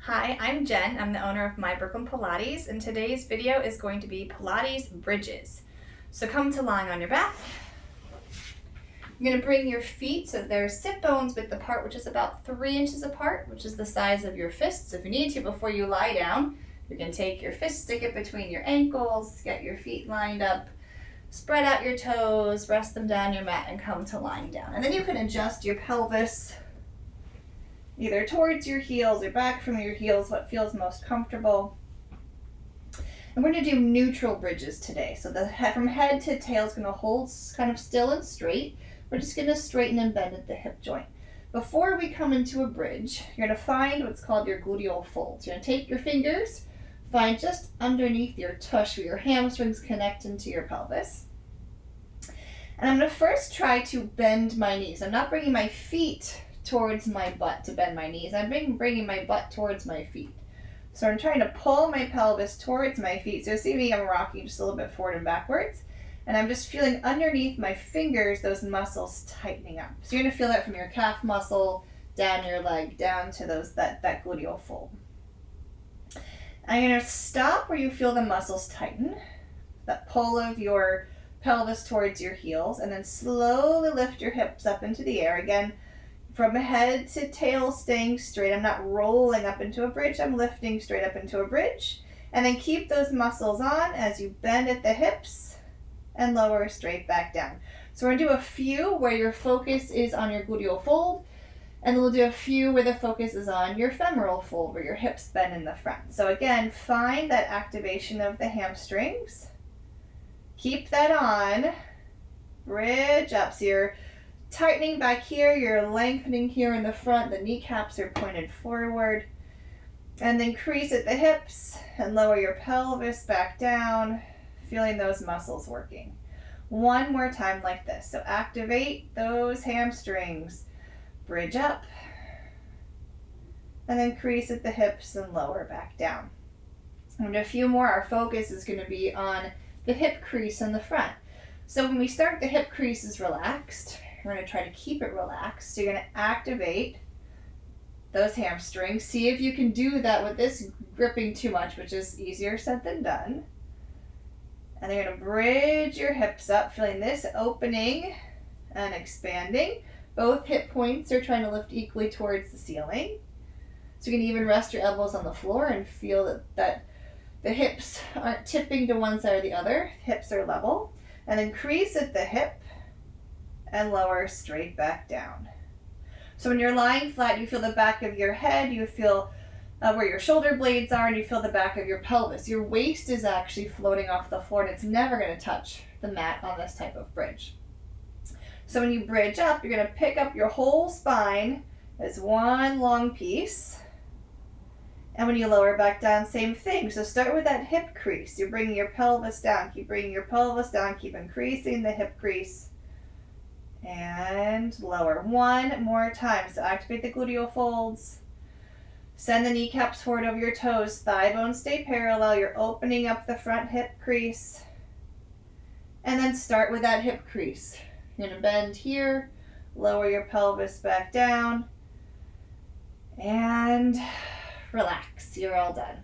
Hi, I'm Jen. I'm the owner of My Brooklyn Pilates, and today's video is going to be Pilates bridges. So come to lying on your back. You're going to bring your feet so they're sit bones width apart, which is about 3 inches apart, which is the size of your fist. So if you need to, before you lie down, you can take your fist, stick it between your ankles, get your feet lined up, spread out your toes, rest them down your mat, and come to lying down. And then you can adjust your pelvis either towards your heels or back from your heels, what feels most comfortable. And we're going to do neutral bridges today. So the head, from head to tail, is going to hold kind of still and straight. We're just going to straighten and bend at the hip joint. Before we come into a bridge, you're going to find what's called your gluteal folds. You're going to take your fingers, find just underneath your tush where your hamstrings connect into your pelvis. And I'm going to first try to bend my knees. I'm not bringing my feet towards my butt to bend my knees. I'm bringing my butt towards my feet. So I'm trying to pull my pelvis towards my feet. So see me, I'm rocking just a little bit forward and backwards. And I'm just feeling underneath my fingers, those muscles tightening up. So you're going to feel that from your calf muscle, down your leg, down to that gluteal fold. And you're going to stop where you feel the muscles tighten, that pull of your pelvis towards your heels, and then slowly lift your hips up into the air. Again, from head to tail, staying straight. I'm not rolling up into a bridge. I'm lifting straight up into a bridge. And then keep those muscles on as you bend at the hips and lower straight back down. So we're going to do a few where your focus is on your gluteal fold, and we'll do a few where the focus is on your femoral fold, where your hips bend in the front. So again, find that activation of the hamstrings. Keep that on. Bridge up. So you're tightening back here, you're lengthening here in the front, the kneecaps are pointed forward. And then crease at the hips and lower your pelvis back down, feeling those muscles working. One more time like this. So activate those hamstrings, bridge up, and then crease at the hips and lower back down. And a few more. Our focus is going to be on the hip crease in the front. So when we start, the hip crease is relaxed. We're going to try to keep it relaxed. So you're going to activate those hamstrings. See if you can do that with this gripping too much, which is easier said than done. And then you're going to bridge your hips up, feeling this opening and expanding. Both hip points are trying to lift equally towards the ceiling. So you can even rest your elbows on the floor and feel that the hips aren't tipping to one side or the other. Hips are level. And then crease at the hip and lower straight back down. So when you're lying flat, you feel the back of your head, you feel where your shoulder blades are, and you feel the back of your pelvis. Your waist is actually floating off the floor, and it's never going to touch the mat on this type of bridge. So when you bridge up, you're going to pick up your whole spine as one long piece. And when you lower back down, same thing. So start with that hip crease. You're bringing your pelvis down. Keep bringing your pelvis down. Keep increasing the hip crease. And lower. One more time. So activate the gluteal folds. Send the kneecaps forward over your toes. Thigh bones stay parallel. You're opening up the front hip crease. And then start with that hip crease. You're going to bend here. Lower your pelvis back down. And relax. You're all done.